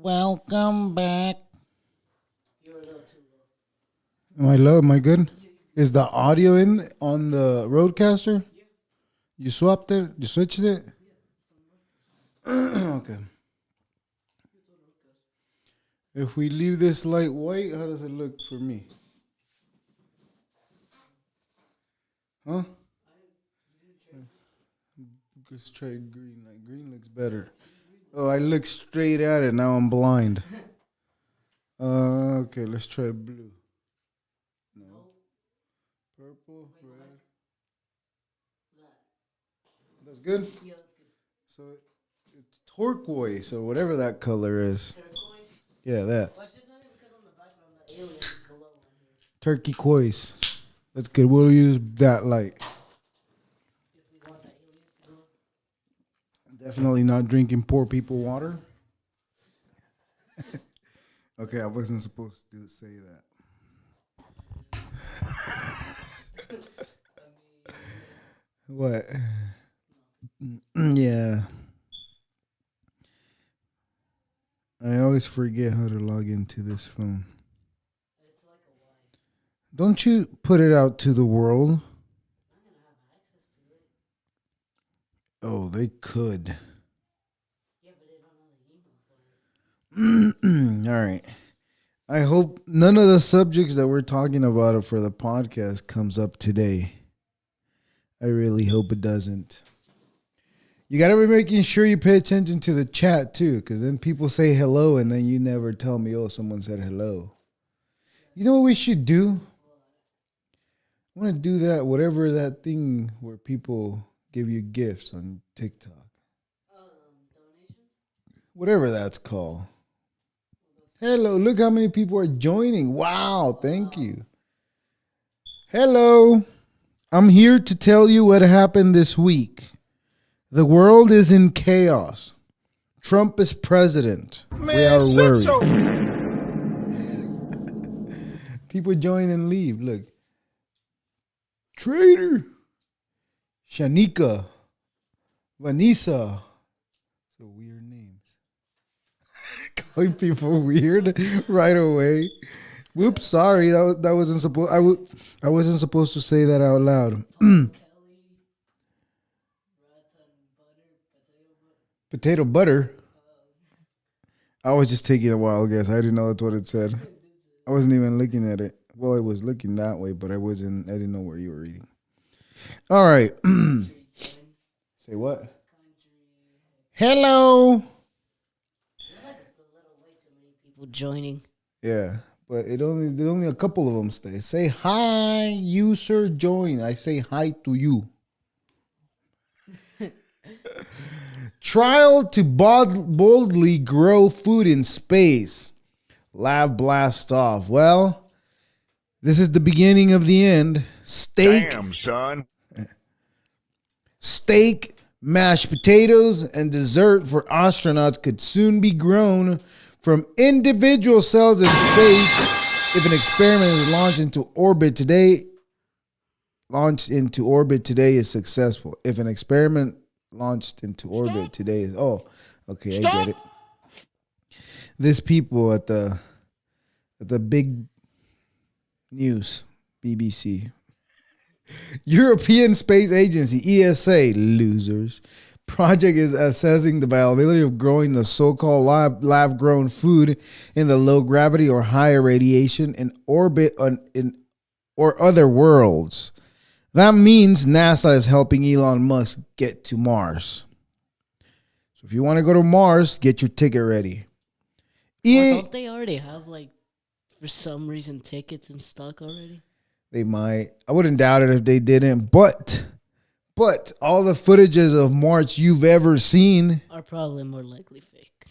Welcome back. You're a little too low. Am I low? Am I good? Is the audio in on the Roadcaster? You swapped it? You switched it? Okay. If we leave this light white, how does it look for me? Huh? Let's try green. Like green looks better. Oh, I look straight at it. Now I'm blind. Okay, let's try blue. No. Purple, red. That's good? Yeah, that's good. So it's turquoise or whatever that color is. Turquoise? Yeah, that. Well, it's just only because on the background the alien glow on here. Turquoise. That's good. We'll use that light. If we want the aliens to glow. Definitely not drinking poor people water. Okay, I wasn't supposed to say that. What? Yeah. I always forget how to log into this phone. It's like a Y. Don't you put it out to the world? I'm gonna have access to it. Oh, they could. Yeah, but they don't know the email for it. All right. I hope none of the subjects that we're talking about for the podcast comes up today. I really hope it doesn't. You got to be making sure you pay attention to the chat too, because then people say hello and then you never tell me, oh, someone said hello. You know what we should do? I want to do that, whatever that thing where people give you gifts on TikTok. Donations? Whatever that's called. Hello, look how many people are joining. Wow, thank you. Hello. I'm here to tell you what happened this week. The world is in chaos. Trump is president. We are worried. People join and leave. Look. Traitor. Shanika. Vanessa. So weird names. Calling people weird right away. Whoops, sorry. That wasn't supposed. I wasn't supposed to say that out loud. Potato butter. I was just taking a wild guess. I didn't know that's what it said. I wasn't even looking at it. Well, I was looking that way, but I didn't know where you were reading. All right. Say what? Hello. People joining. Yeah, but only a couple of them stay. Say hi, user join. I say hi to you. Trial to boldly grow food in space. Lab blast off. Well, this is the beginning of the end. Damn, son. Steak, mashed potatoes, and dessert for astronauts could soon be grown from individual cells in space if an experiment is launched into orbit today is successful. If an experiment launched into orbit today is okay, I get it. This people at the big news, BBC. European Space Agency, ESA, losers. Project is assessing the viability of growing the so-called lab-grown food in the low gravity or higher radiation in orbit or other worlds. That means NASA is helping Elon Musk get to Mars. So if you want to go to Mars, get your ticket ready. Well, don't they already have, like, for some reason, tickets in stock already? They might. I wouldn't doubt it if they didn't. But all the footages of Mars you've ever seen are probably more likely fake.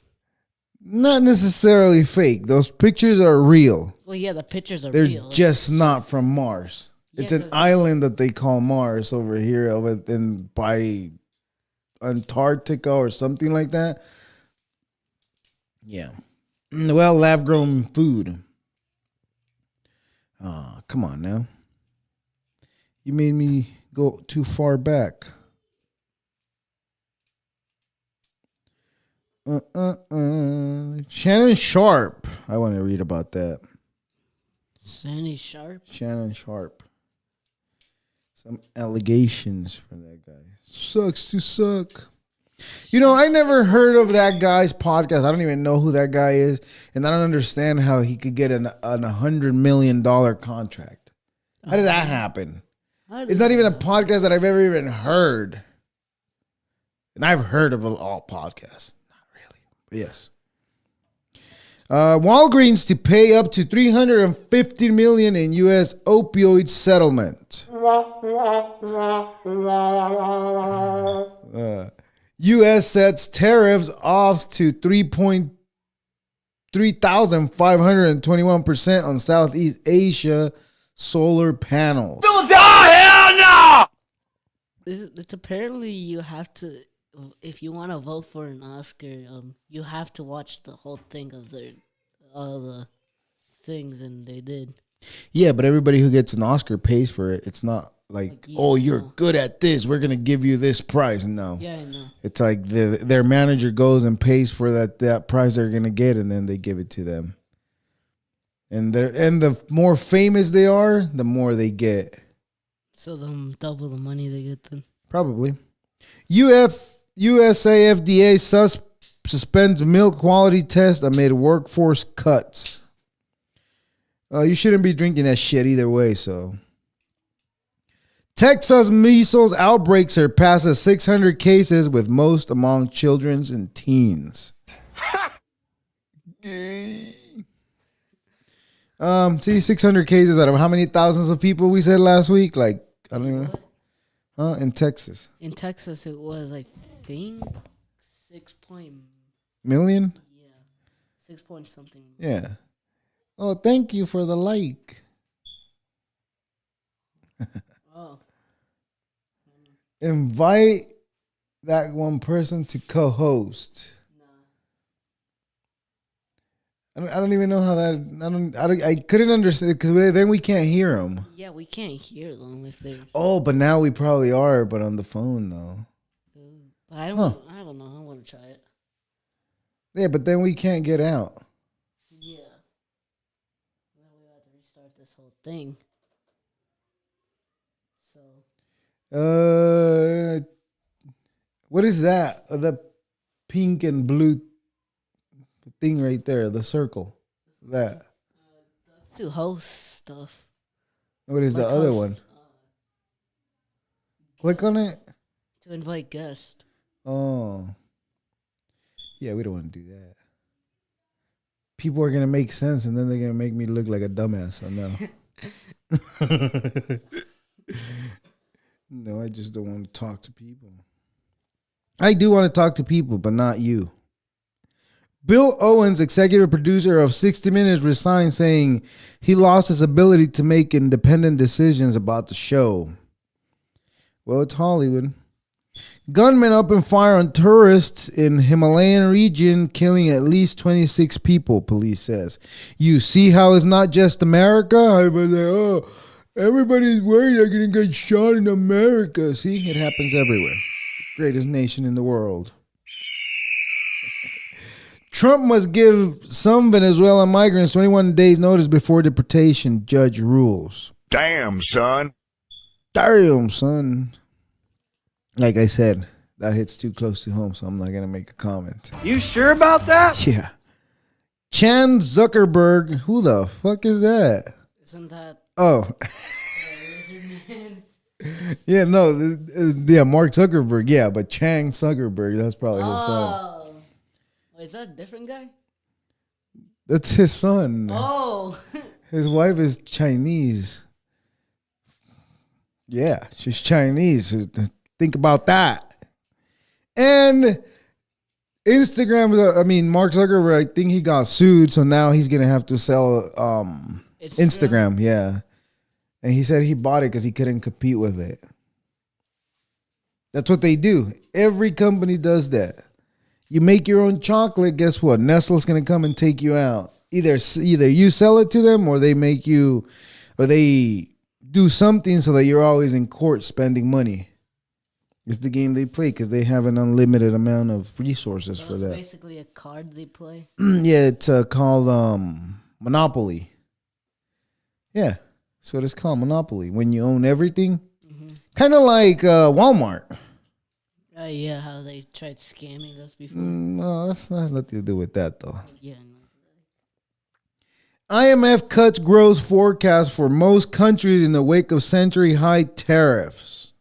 Not necessarily fake. Those pictures are real. Well, yeah, the pictures are They're real. just not from Mars. Yeah, it's an island that they call Mars over here by Antarctica or something like that. Yeah. Well, lab-grown food. Oh, come on now. You made me go too far back. Shannon Sharp. I want to read about that. Shannon Sharp. Shannon Sharp. Some allegations from that guy. Sucks to suck. You know, I never heard of that guy's podcast. I don't even know who that guy is. And I don't understand how he could get an $100 million contract. How did that happen? It's not even a podcast that I've ever even heard. And I've heard of all podcasts. Not really. But yes. Walgreens to pay up to $350 million in U.S. opioid settlement. U.S. sets tariffs off to 3,521% on Southeast Asia solar panels. Hell no! It's apparently you have to, if you want to vote for an Oscar, you have to watch the whole thing of all the things, and they did. Yeah, but everybody who gets an Oscar pays for it. It's not like oh, you're good at this, we're gonna give you this prize. No. Yeah, I know. It's like their manager goes and pays for that prize they're gonna get, and then they give it to them. And the more famous they are, the more they get. So double the money they get then. Probably. USA FDA suspends milk quality test amid workforce cuts. You shouldn't be drinking that shit either way, so. Texas measles outbreak surpasses 600 cases, with most among children and teens. See, 600 cases out of how many thousands of people we said last week? Like, I don't even know. In Texas. In Texas, it was, I think, million? Yeah. 6 point something. Yeah. Oh, thank you for the like. Oh. Invite that one person to co-host. I don't even know how that. I couldn't understand because then we can't hear them. Yeah, we can't hear them if they're. Oh, but now we probably are, but on the phone though. But I don't know. I want to try it. Yeah, but then we can't get out. Yeah. Well, we have to restart this whole thing. So. What is that? The pink and blue thing right there, the circle. That. That's to host stuff. What is like the other host, one? Click on it. To invite guests. Oh. Yeah, we don't want to do that. People are going to make sense, and then they're going to make me look like a dumbass. So no. No, I just don't want to talk to people. I do want to talk to people, but not you. Bill Owens, executive producer of 60 Minutes, resigned, saying he lost his ability to make independent decisions about the show. Well, it's Hollywood. Gunmen opened fire on tourists in Himalayan region, killing at least 26 people, police says. You see how it's not just America? I was like, oh, everybody's worried they're going to get shot in America. See, it happens everywhere. Greatest nation in the world. Trump must give some Venezuelan migrants 21 days notice before deportation, judge rules. Damn, son. Damn, son. Like I said, that hits too close to home, so I'm not going to make a comment. You sure about that? Yeah. Chan Zuckerberg. Who the fuck is that? Isn't that Oh. Lizardman? Yeah, no. Yeah, Mark Zuckerberg. Yeah, but Chang Zuckerberg, that's probably his son. Oh. Is that a different guy? That's his son. Oh. His wife is Chinese. Yeah, she's Chinese. Think about that. And Mark Zuckerberg, I think he got sued, so now he's going to have to sell Instagram. Yeah. And he said he bought it because he couldn't compete with it. That's what they do. Every company does that. You make your own chocolate, guess what? Nestle's going to come and take you out. Either you sell it to them or they do something so that you're always in court spending money. It's the game they play because they have an unlimited amount of resources So for it's that. basically a card they play. Yeah, it's called Monopoly. Yeah, that's what it's called, Monopoly. When you own everything, kind of like Walmart. Yeah, how they tried scamming us before. No, that's has nothing to do with that though. Yeah, no. IMF cuts growth forecast for most countries in the wake of century-high tariffs.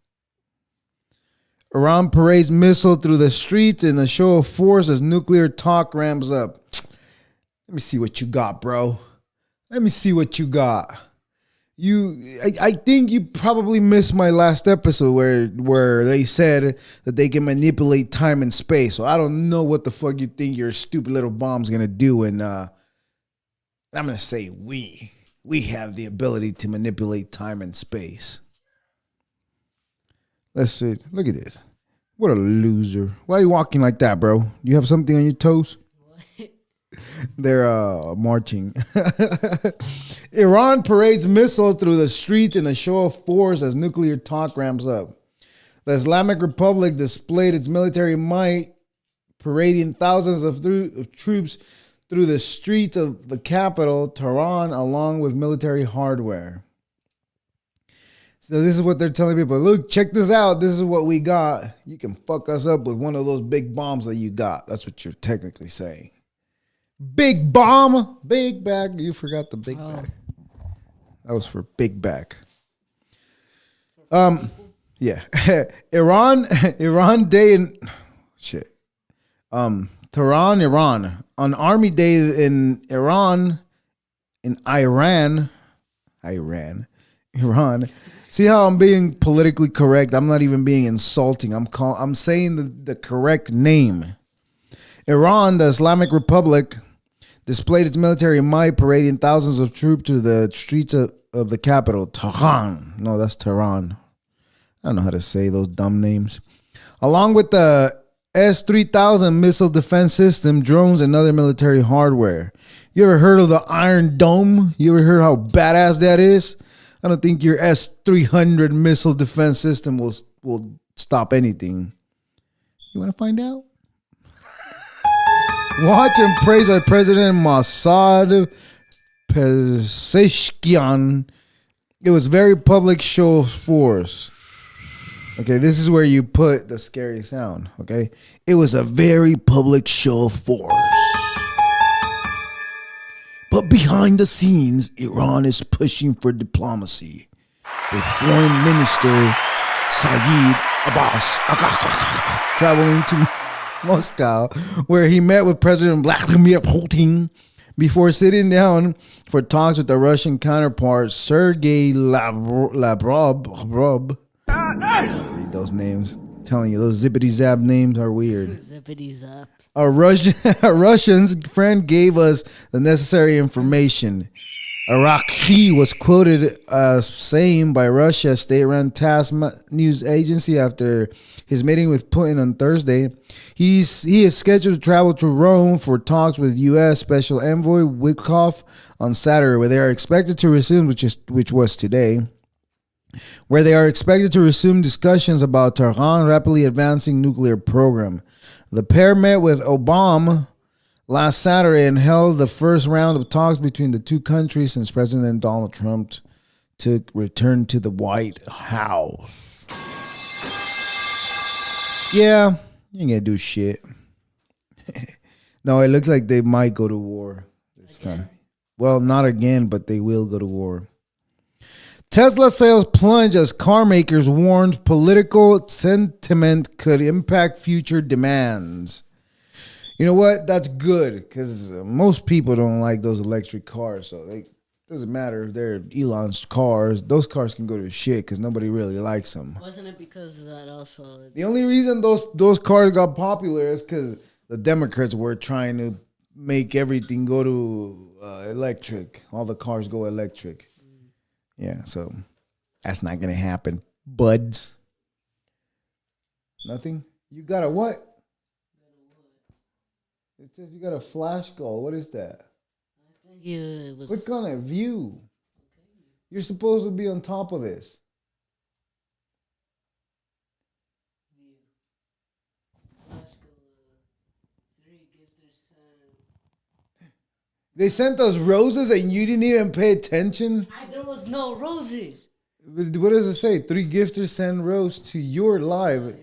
Iran parades missile through the streets in a show of force as nuclear talk ramps up. Let me see what you got, bro. Let me see what you got. I think you probably missed my last episode where they said that they can manipulate time and space. So I don't know what the fuck you think your stupid little bomb's gonna do. And I'm gonna say we have the ability to manipulate time and space. Let's see. Look at this. What a loser. Why are you walking like that, bro? You have something on your toes? They're marching. Iran parades missile through the streets in a show of force as nuclear talk ramps up. The Islamic Republic displayed its military might, parading thousands of troops through the streets of the capital, Tehran, along with military hardware. So this is what they're telling people. Look, check this out. This is what we got. You can fuck us up with one of those big bombs that you got. That's what you're technically saying. Big bomb, big bag. You forgot the big bag. That was for big back. Yeah. Iran Day in shit. Tehran, Iran. On Army Day in Iran, in Iran. See how I'm being politically correct? I'm not even being insulting. I'm saying the correct name. Iran, the Islamic Republic, displayed its military might, parading thousands of troops to the streets of the capital, Tehran. No, that's Tehran. I don't know how to say those dumb names. Along with the S-3000 missile defense system, drones, and other military hardware. You ever heard of the Iron Dome? You ever heard how badass that is? I don't think your S-300 missile defense system will stop anything. You want to find out? Watch and praised by President Mossad Pezeshkian. It was very public show of force. Okay, this is where you put the scary sound. Okay, it was a very public show of force. But behind the scenes, Iran is pushing for diplomacy with Foreign Minister Saeed Abbas traveling to Moscow, where he met with President Vladimir Putin before sitting down for talks with the Russian counterpart Sergei Lavrov. Read those names. I'm telling you, those zippity zap names are weird. Zippity zap. A Russian's friend gave us the necessary information. Iraqi was quoted as saying by Russia's state-run TASS news agency after his meeting with Putin on Thursday. He is scheduled to travel to Rome for talks with U.S. Special Envoy Witkoff on Saturday, where they are expected to resume, which was today, where they are expected to resume discussions about Tehran's rapidly advancing nuclear program. The pair met with Obama last Saturday and held the first round of talks between the two countries since President Donald Trump took return to the White House. Yeah, you ain't gonna do shit. No, it looks like they might go to war this time. Well, not again, but they will go to war. Tesla sales plunge as car makers warned political sentiment could impact future demands. You know what? That's good because most people don't like those electric cars. So it doesn't matter if they're Elon's cars. Those cars can go to shit because nobody really likes them. Wasn't it because of that also? The only reason those cars got popular is because the Democrats were trying to make everything go to electric. All the cars go electric. Yeah, so that's not going to happen, buds. Nothing? You got a what? It says you got a flash goal. What is that? I think it was. Click on it. View. You're supposed to be on top of this. They sent us roses and you didn't even pay attention? There was no roses. What does it say? 3 gifters send rose to your live. 15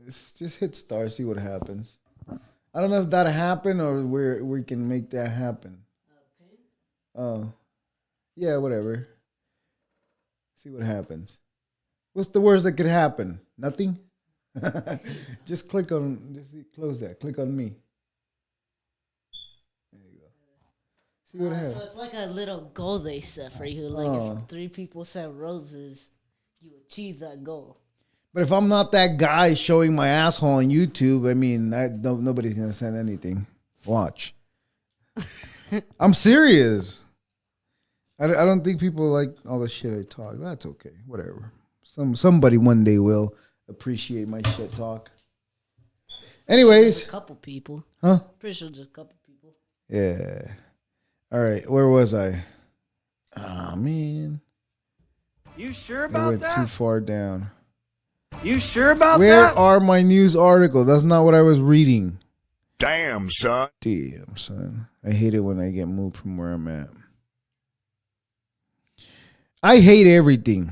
minutes. Just hit star, see what happens. I don't know if that'll happen or we can make that happen. Oh. Yeah, whatever. See what happens. What's the worst that could happen? Nothing? Just close that. Click on me. There you go. See what happens. So it's like a little goal they set for you. Like if 3 people sent roses, you achieve that goal. But if I'm not that guy showing my asshole on YouTube, I mean, nobody's going to send anything. Watch. I'm serious. I don't think people like all the shit I talk. That's okay. Whatever. Somebody one day will appreciate my shit talk. Anyways. Just a couple people. Huh? Pretty sure just a couple people. Yeah. All right. Where was I? Ah, man. You sure I about went that? too far down. You sure about Where that? are my news articles? That's not what I was reading. Damn, son. Damn, son. I hate it when I get moved from where I'm at. I hate everything.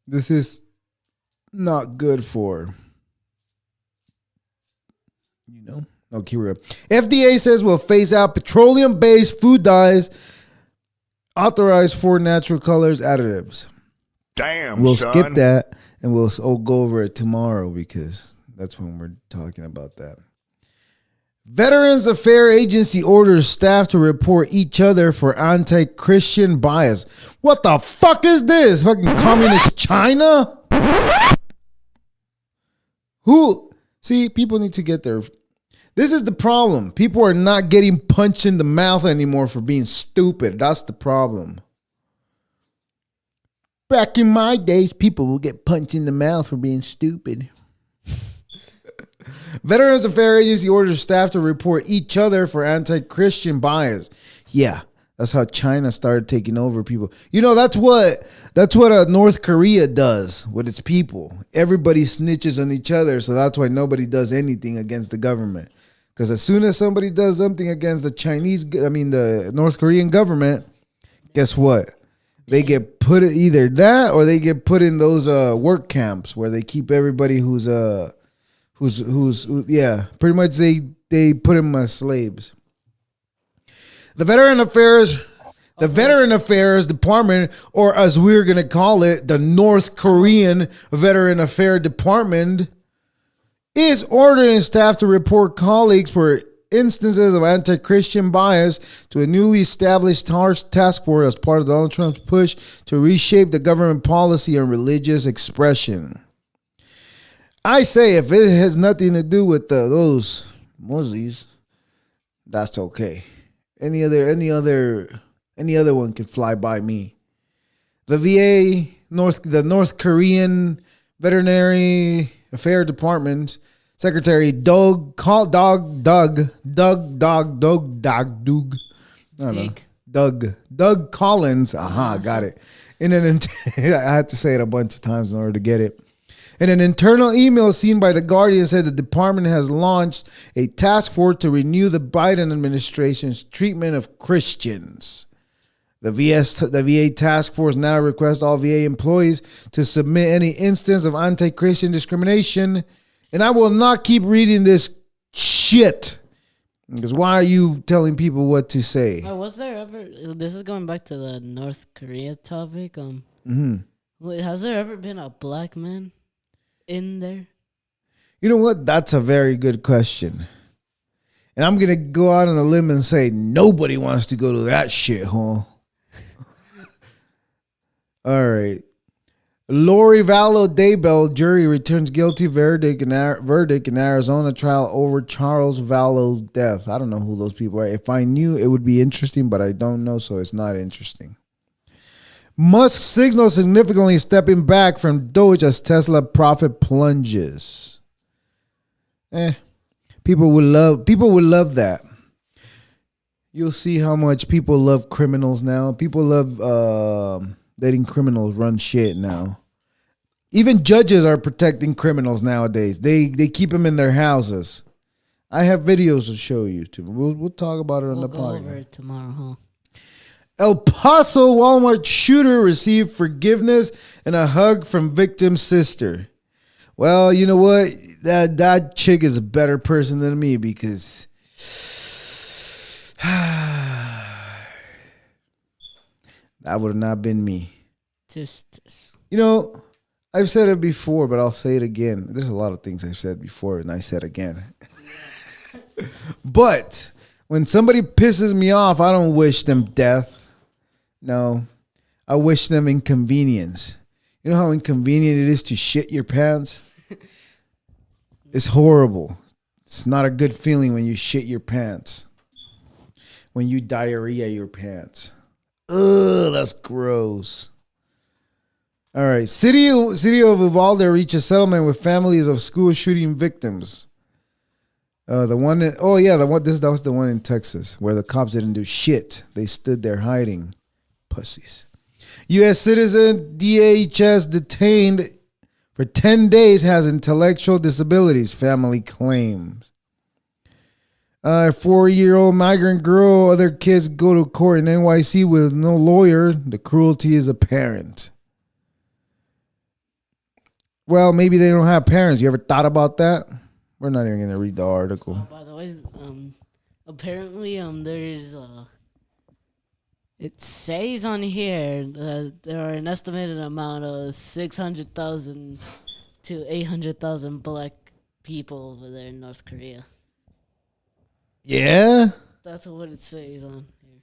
This is not good for, Okay, here we go. FDA says we'll phase out petroleum-based food dyes authorized for natural colors additives. Damn, We'll son. skip that and we'll go over it tomorrow because that's when we're talking about that. Veterans Affairs Agency orders staff to report each other for anti-Christian bias. What the fuck is this? Fucking communist China? See, people need to get their... This is the problem. People are not getting punched in the mouth anymore for being stupid. That's the problem. Back in my days, people would get punched in the mouth for being stupid. Veterans Affairs Agency orders staff to report each other for anti-Christian bias. Yeah, that's how China started taking over people. That's what North Korea does with its people. Everybody snitches on each other, so that's why nobody does anything against the government. Because as soon as somebody does something against the North Korean government, guess what? They get put either that or they get put in those work camps where they keep everybody who's pretty much they put them as slaves. The Veteran Affairs Department, or as we're gonna call it, the North Korean Veteran Affairs Department, is ordering staff to report colleagues for instances of anti-Christian bias to a newly established task force as part of Donald Trump's push to reshape the government policy on religious expression. I say if it has nothing to do with those Muslims, that's okay. Any other one can fly by me. The North Korean Veterinary Affairs Department Secretary Doug Collins. Got it. I had to say it a bunch of times in order to get it. In an internal email seen by The Guardian, said the department has launched a task force to renew the Biden administration's treatment of Christians. The VA task force now requests all VA employees to submit any instance of anti-Christian discrimination. And I will not keep reading this shit. Because why are you telling people what to say? Was there ever... This is going back to the North Korea topic. Has there ever been a black man in there? You know what? That's a very good question. And I'm going to go out on a limb and say nobody wants to go to that shithole. All right. Lori Vallow Daybell jury returns guilty verdict in Arizona trial over Charles Vallow's death. I don't know who those people are. If I knew, it would be interesting, but I don't know, so it's not interesting. Musk signals significantly stepping back from Doge as Tesla profit plunges. People would love that. You'll see how much people love criminals now. People love letting criminals run shit now. Even judges are protecting criminals nowadays. They keep them in their houses. I have videos to show you too. We'll talk about it on the podcast. We'll go over it tomorrow, huh? El Paso Walmart shooter received forgiveness and a hug from victim's sister. Well, you know what? That chick is a better person than me because that would have not been me. You know, I've said it before, but I'll say it again. There's a lot of things I've said before and I said again. But when somebody pisses me off, I don't wish them death. No, I wish them inconvenience. You know how inconvenient it is to shit your pants? It's horrible. It's not a good feeling when you shit your pants. When you diarrhea your pants. Ugh, that's gross. All right. City of Uvalde reached a settlement with families of school shooting victims. That was the one in Texas where the cops didn't do shit. They stood there hiding. Pussies. U.S. citizen DHS detained for 10 days has intellectual disabilities, family claims. A 4-year-old migrant girl, other kids go to court in NYC with no lawyer. The cruelty is apparent. Well, maybe they don't have parents. You ever thought about that? We're not even going to read the article. By the way, apparently, there's it says on here there are an estimated amount of 600,000 to 800,000 black people over there in North Korea. Yeah? That's what it says on here.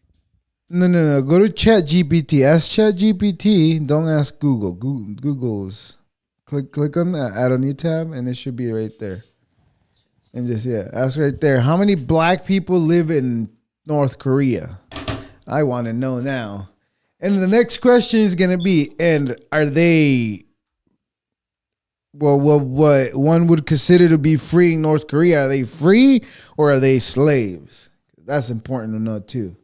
No. Go to ChatGPT. Ask ChatGPT. Don't ask Google. Google's. Click on that. Add a new tab, and it should be right there. And just, ask right there. How many black people live in North Korea? I want to know now. And the next question is going to be, and are they, what one would consider to be free in North Korea? Are they free or are they slaves? That's important to know too.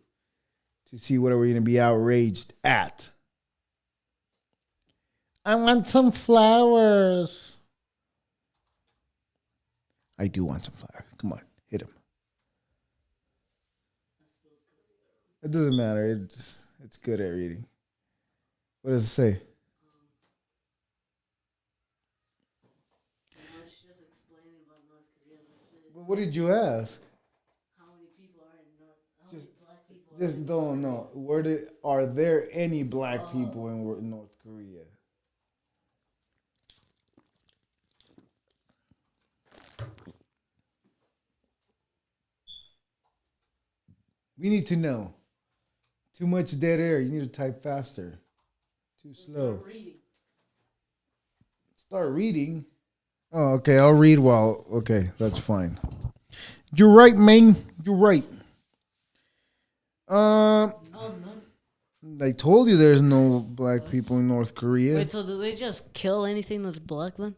To see what are we going to be outraged at. I want some flowers. I do want some flowers. Come on, hit him. It doesn't matter. It's good at reading. What does it say? What did you ask? How many people are in North? How many black people? Just don't know. Are there any black people in North Korea? We need to know. Too much dead air. You need to type faster. Too slow. Start reading. Oh, okay. I'll read while. Okay, that's fine. You're right, man. You're right. I told you there's no black people in North Korea. Wait, so do they just kill anything that's black then?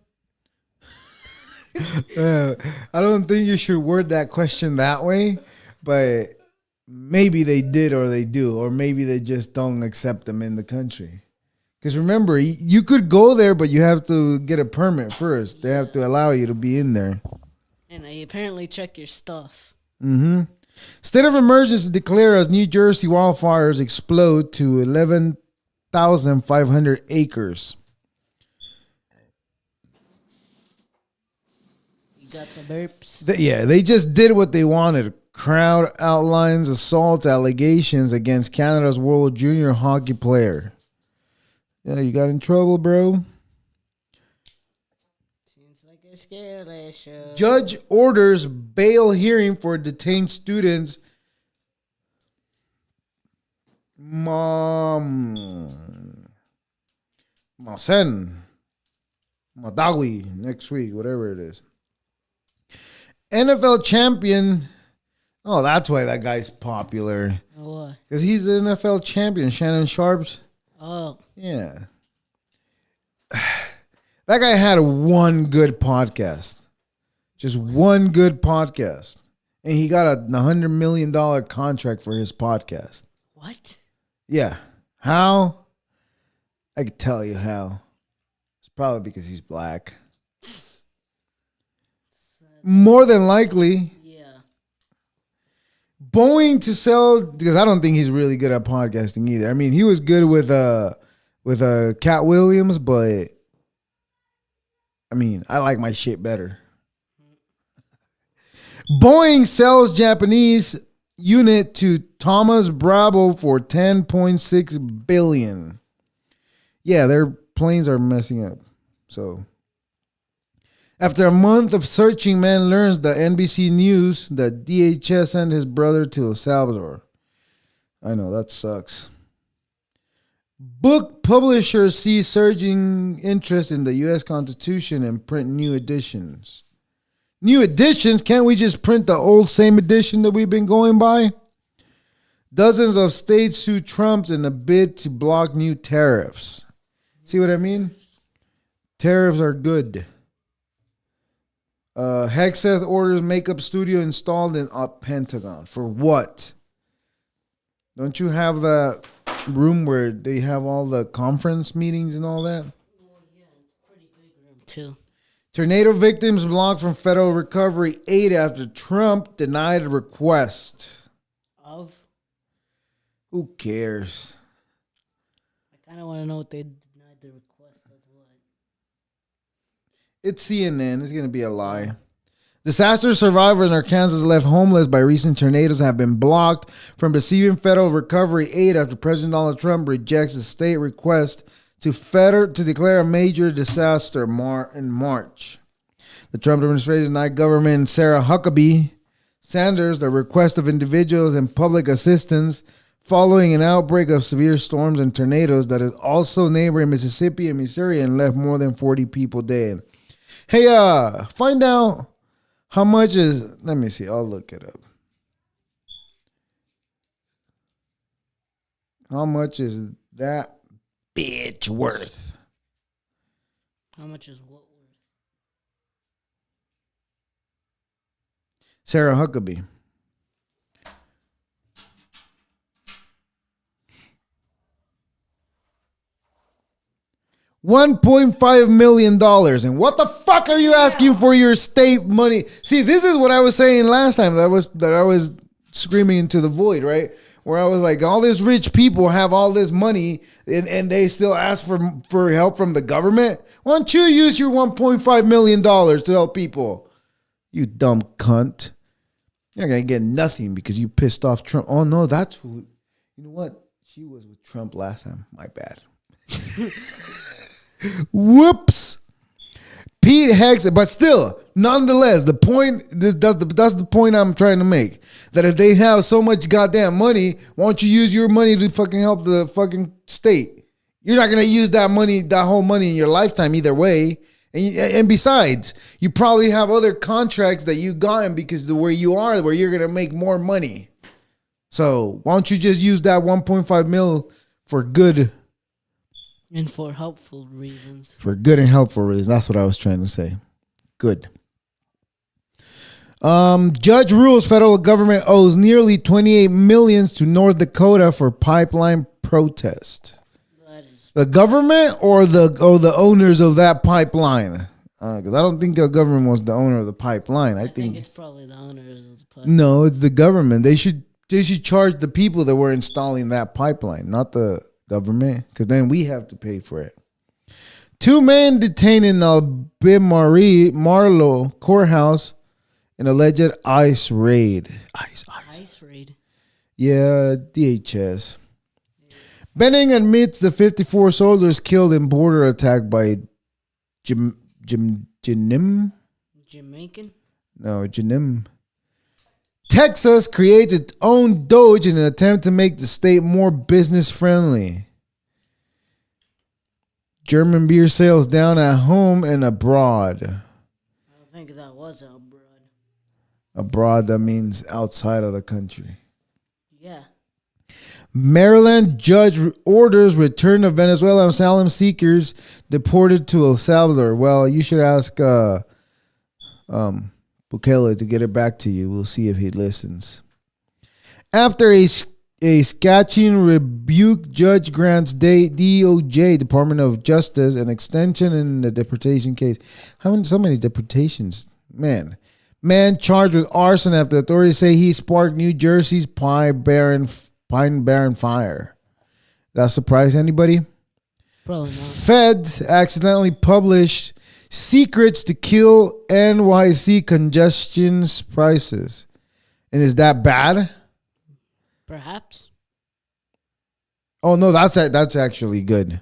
I don't think you should word that question that way, but maybe they did or they do, or maybe they just don't accept them in the country. Because remember, you could go there, but you have to get a permit first. They have to allow you to be in there. And they apparently check your stuff. Mm-hmm. State of emergency declared as New Jersey wildfires explode to 11,500 acres. You got the burps? They just did what they wanted. Crowd outlines assault allegations against Canada's World Junior Hockey player. Yeah, you got in trouble, bro. Seems like a scary show. Judge orders bail hearing for detained students. Madawi next week, whatever it is. NFL champion. Oh, that's why that guy's popular. Why? Because he's the NFL champion, Shannon Sharps. Oh. Yeah. That guy had one good podcast. Just one good podcast. And he got a $100 million contract for his podcast. What? Yeah. How? I could tell you how. It's probably because he's black. More than likely. Yeah. Boeing to sell, because I don't think he's really good at podcasting either. I mean, he was good with Cat Williams, but I mean, I like my shit better. Boeing sells Japanese unit to Thomas Bravo for $10.6 billion. Yeah, their planes are messing up. So after a month of searching, man learns that NBC News that DHS sent his brother to El Salvador. I know, that sucks. Book publishers see surging interest in the U.S. Constitution and print new editions. New editions? Can't we just print the old same edition that we've been going by? Dozens of states sue Trump in a bid to block new tariffs. See what I mean? Tariffs are good. Hexeth orders makeup studio installed in Pentagon. For what? Don't you have that room where they have all the conference meetings and all that? Oh, yeah, it's a pretty big room, too. Tornado victims blocked from federal recovery aid after Trump denied a request. Of? Who cares? I kind of want to know what they denied the request of what. It's CNN. It's going to be a lie. Disaster survivors in Arkansas left homeless by recent tornadoes have been blocked from receiving federal recovery aid after President Donald Trump rejects a state request to declare a major disaster in March. The Trump administration denied Government Sarah Huckabee Sanders the request of individuals and public assistance following an outbreak of severe storms and tornadoes that is also neighboring Mississippi and Missouri and left more than 40 people dead. Hey, find out how much is, let me see, I'll look it up. How much is that bitch worth? How much is what worth? Sarah Huckabee. $1.5 million. And what the fuck are you asking for your state money? See, this is what I was saying last time that I was screaming into the void, right? Where I was like, all these rich people have all this money and they still ask for help from the government. Why don't you use your $1.5 million to help people? You dumb cunt. You're not going to get nothing because you pissed off Trump. Oh, no, that's who. You know what? She was with Trump last time. My bad. Whoops. Pete Hegseth, but still, nonetheless, the point that's the point I'm trying to make. That if they have so much goddamn money, why don't you use your money to fucking help the fucking state? You're not gonna use that whole money in your lifetime either way. And besides, you probably have other contracts that you gotten because where you're gonna make more money. So why don't you just use that 1.5 mil for good? And for helpful reasons. For good and helpful reasons. That's what I was trying to say. Good. Judge rules federal government owes nearly $28 million to North Dakota for pipeline protest. That is The government or the owners of that pipeline? Because I don't think the government was the owner of the pipeline. I think it's probably the owners of the pipeline. No, it's the government. They should charge the people that were installing that pipeline, not the government, because then we have to pay for it. 2 men detained in Marlow courthouse in alleged ICE raid. ICE raid. Yeah, DHS. Benning admits the 54 soldiers killed in border attack by Jamaican? No, Janim. Texas creates its own Doge in an attempt to make the state more business friendly. German beer sales down at home and abroad. I don't think that was abroad. Abroad, that means outside of the country. Yeah. Maryland judge orders return of Venezuelan asylum seekers deported to El Salvador. Well, you should ask Bukele to get it back to you. We'll see if he listens. After a A scathing rebuke judge grants DOJ, Department of Justice, an extension in the deportation case. So many deportations? Man charged with arson after authorities say he sparked New Jersey's Pine Barren fire. That surprise anybody? Probably not. Feds accidentally published secrets to kill NYC congestion prices. And is that bad? Perhaps. Oh no, that's actually good.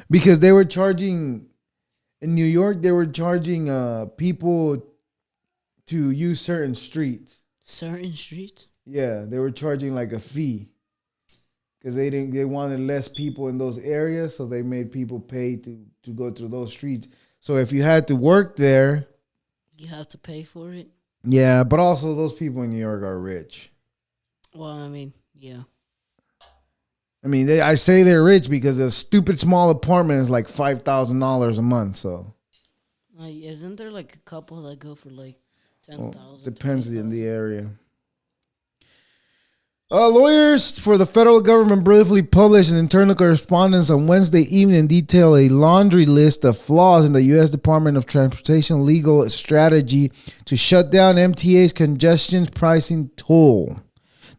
Because they were charging in New York, they were charging people to use certain streets. Certain streets? Yeah, they were charging like a fee. Because they wanted less people in those areas, so they made people pay to go through those streets. So if you had to work there, you have to pay for it. Yeah, but also those people in New York are rich. Well, I mean, yeah. I mean, I say they're rich because a stupid small apartment is like $5,000 a month. So, isn't there like a couple that go for like 10,000? Well, depends on the area. Lawyers for the federal government briefly published an internal correspondence on Wednesday evening detail a laundry list of flaws in the U.S. Department of Transportation legal strategy to shut down MTA's congestion pricing tool.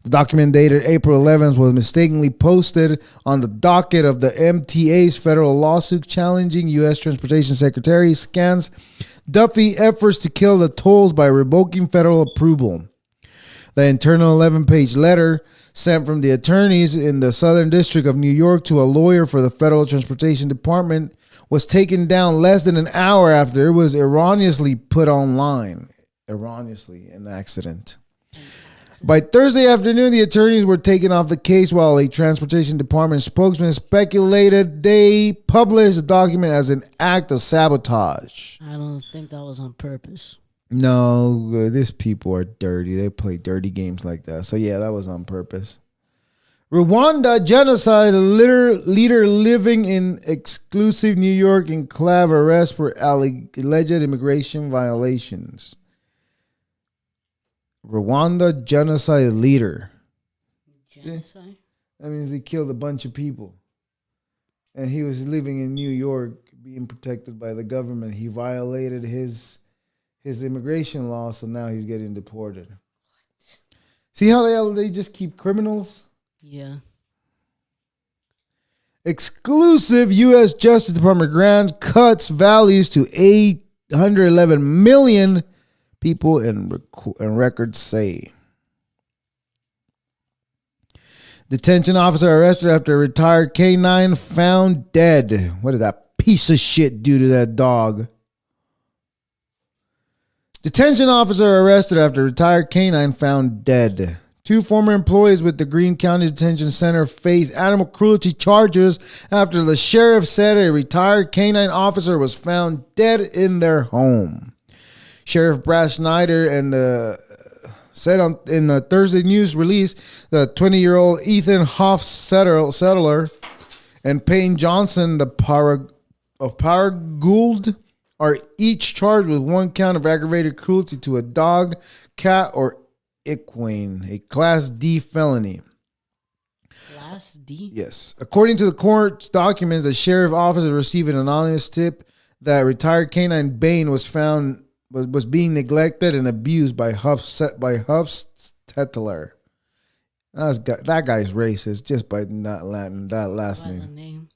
The document dated April 11th was mistakenly posted on the docket of the MTA's federal lawsuit challenging U.S. Transportation Secretary Scans Duffy efforts to kill the tolls by revoking federal approval. The internal 11-page letter sent from the attorneys in the Southern District of New York to a lawyer for the Federal Transportation Department was taken down less than an hour after it was erroneously put online. Erroneously, an accident. By Thursday afternoon, the attorneys were taken off the case while a Transportation Department spokesman speculated they published the document as an act of sabotage. I don't think that was on purpose. No, these people are dirty. They play dirty games like that. So, yeah, that was on purpose. Rwanda genocide leader living in exclusive New York enclave arrest for alleged immigration violations. Rwanda genocide leader. Genocide? That means he killed a bunch of people. And he was living in New York being protected by the government. He violated his immigration law, so now he's getting deported. What? See how they just keep criminals? Yeah. Exclusive U.S. Justice Department grant cuts values to 811 million people and records say. Detention officer arrested after a retired canine found dead. What did that piece of shit do to that dog? Detention officer arrested after retired canine found dead. 2 former employees with the Greene County Detention Center face animal cruelty charges after the sheriff said a retired canine officer was found dead in their home. Sheriff Brad Schneider said in the Thursday news release the 20-year-old Ethan Hofstettler and Payne Johnson of Paragould are each charged with 1 count of aggravated cruelty to a dog, cat, or equine, a Class D felony. Class D? Yes. According to the court's documents, a sheriff officer received an anonymous tip that retired canine Bain was being neglected and abused by Hofstettler. That guy's racist just by not letting that last name.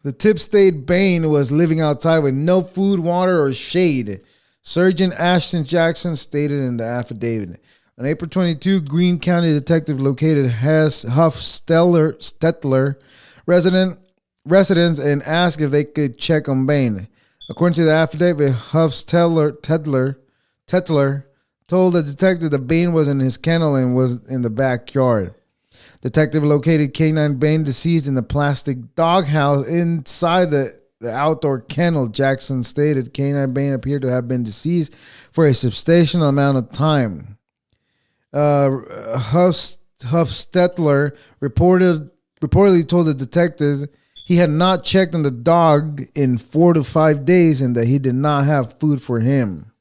The tip stated Bain was living outside with no food, water, or shade. Sergeant Ashton Jackson stated in the affidavit. On April 22, Greene County detective located Hofstettler residence and asked if they could check on Bain. According to the affidavit, Hofstettler told the detective that Bain was in his kennel and was in the backyard. Detective located canine Bain deceased in the plastic doghouse inside the outdoor kennel. Jackson stated canine Bain appeared to have been deceased for a substantial amount of time. Hofstettler reportedly told the detective he had not checked on the dog in 4 to 5 days and that he did not have food for him.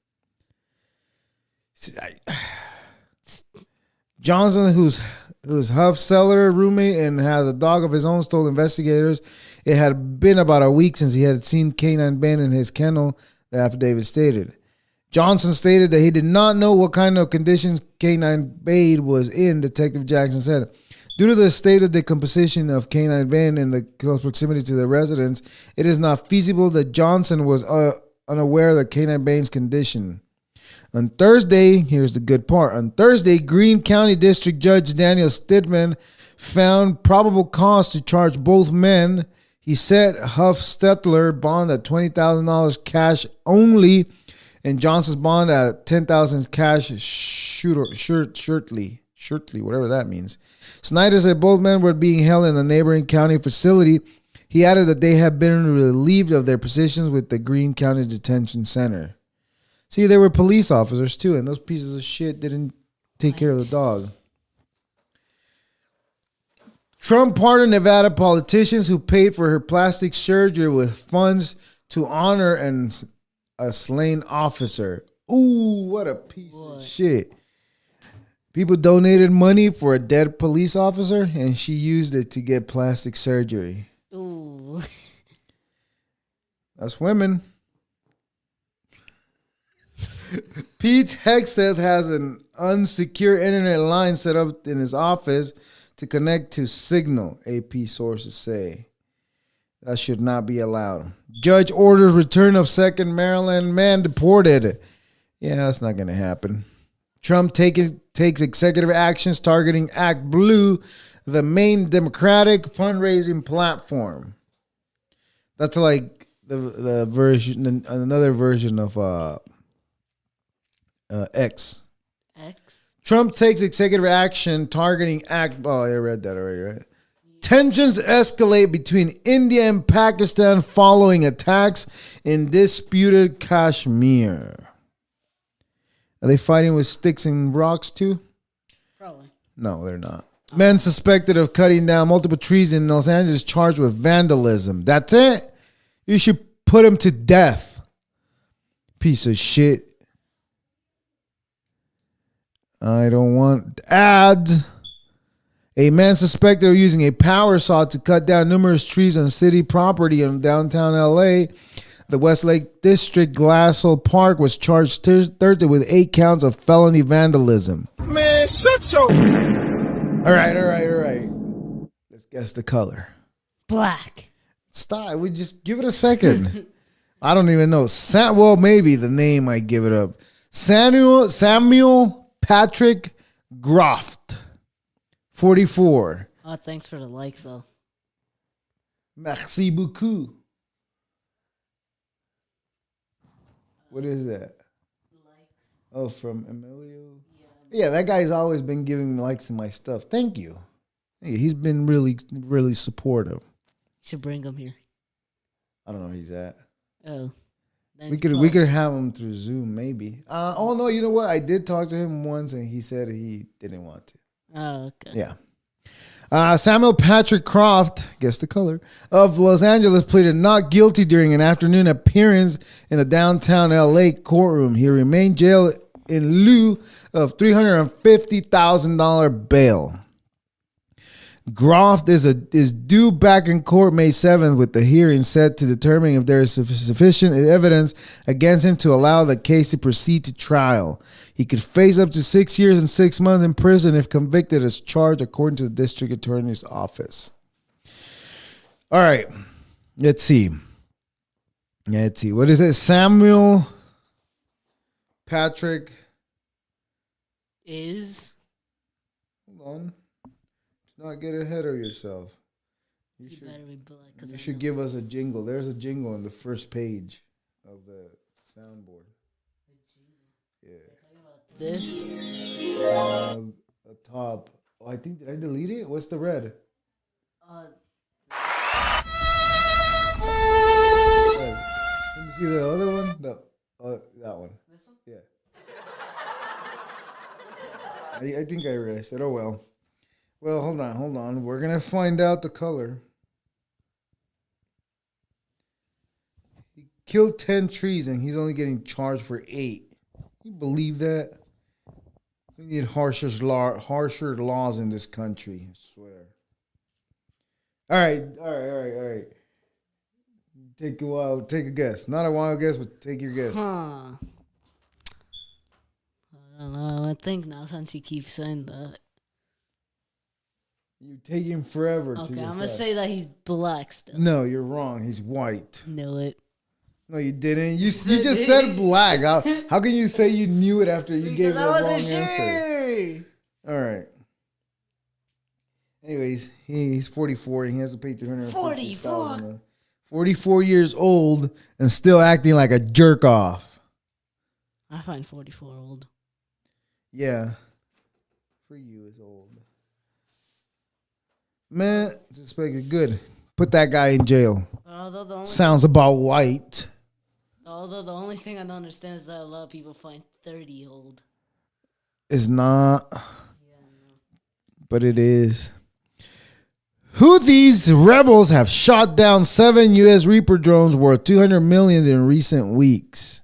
Johnson, whose who's Huff's cellar roommate and has a dog of his own, told investigators it had been about a week since he had seen Canine Ben in his kennel, the affidavit stated. Johnson stated that he did not know what kind of conditions Canine Bade was in, Detective Jackson said. Due to the state of decomposition of Canine Ben in the close proximity to the residence, it is not feasible that Johnson was unaware of Canine Bane's condition. On Thursday, here's the good part. On Thursday, Greene County District Judge Daniel Stidman found probable cause to charge both men. He set Huff Stetler bond at $20,000 cash only, and Johnson's bond at $10,000 cash shirtly, whatever that means. Snyder said both men were being held in a neighboring county facility. He added that they had been relieved of their positions with the Greene County Detention Center. See, they were police officers too, and those pieces of shit didn't take care of the dog. Trump pardoned Nevada politicians who paid for her plastic surgery with funds to honor a slain officer. Ooh, what a piece of shit. People donated money for a dead police officer, and she used it to get plastic surgery. Ooh. That's women. Pete Hegseth has an unsecure internet line set up in his office to connect to Signal, AP sources say. That should not be allowed. Judge orders return of second Maryland man deported. Yeah, that's not going to happen. Trump takes executive actions targeting Act Blue, the main Democratic fundraising platform. That's like the version, another version of X. Trump takes executive action targeting Act. Oh, I read that already, right? Tensions escalate between India and Pakistan following attacks in disputed Kashmir. Are they fighting with sticks and rocks too? Probably. No, they're not. Men suspected of cutting down multiple trees in Los Angeles charged with vandalism. That's it? You should put him to death. Piece of shit. I don't want ads. A man suspected of using a power saw to cut down numerous trees on city property in downtown LA. The Westlake District Glassell Park was charged Thursday with 8 counts of felony vandalism. Man, shut your... All right. Let's guess the color. Black. Stop. We just give it a second. I don't even know. Well, maybe the name I give it up. Samuel Patrick Groft, 44. Oh, thanks for the like, though. Merci beaucoup. What is that? Likes. Oh, from Emilio? Yeah, that guy's always been giving me likes in my stuff. Thank you. Hey, he's been really, really supportive. Should bring him here. I don't know where he's at. Oh. We could have him through Zoom, maybe. Oh, no, you know what? I did talk to him once, and he said he didn't want to. Oh, okay. Yeah. Samuel Patrick Croft, guess the color, of Los Angeles pleaded not guilty during an afternoon appearance in a downtown L.A. courtroom. He remained jailed in lieu of $350,000 bail. Groft is due back in court May 7th with the hearing set to determine if there is sufficient evidence against him to allow the case to proceed to trial. He could face up to 6 years and 6 months in prison if convicted as charged, according to the district attorney's office. All right. Let's see. What is it? Samuel Patrick is. Hold on. Not get ahead of yourself. You should give us a jingle. There's a jingle on the first page of the soundboard. Yeah. This. The top. Oh, I think, did I delete it? What's the red? Let me see the other one. That one. This one? Yeah. I think I erased it. Oh, well. Well, hold on. We're going to find out the color. He killed 10 trees and he's only getting charged for 8. Can you believe that? We need harsher laws in this country. I swear. All right. Take a guess. Not a wild guess, but take your guess. I don't know. I think now since you keep saying that. You're taking forever. Okay, I'm gonna say that he's black still. No, you're wrong. He's white. Knew it. No, you didn't. You just said black. How can you say you knew it after you gave the wrong answer? All right. Anyways, he's 44. He has to pay $340,000. 44 years old and still acting like a jerk off. I find 44 old. Yeah. For you is old. Man, suspected good. Put that guy in jail. Sounds about white. Although the only thing I don't understand is that a lot of people find 30 old. It's not. Yeah, but it is. Houthis rebels have shot down 7 U.S. Reaper drones worth $200 million in recent weeks.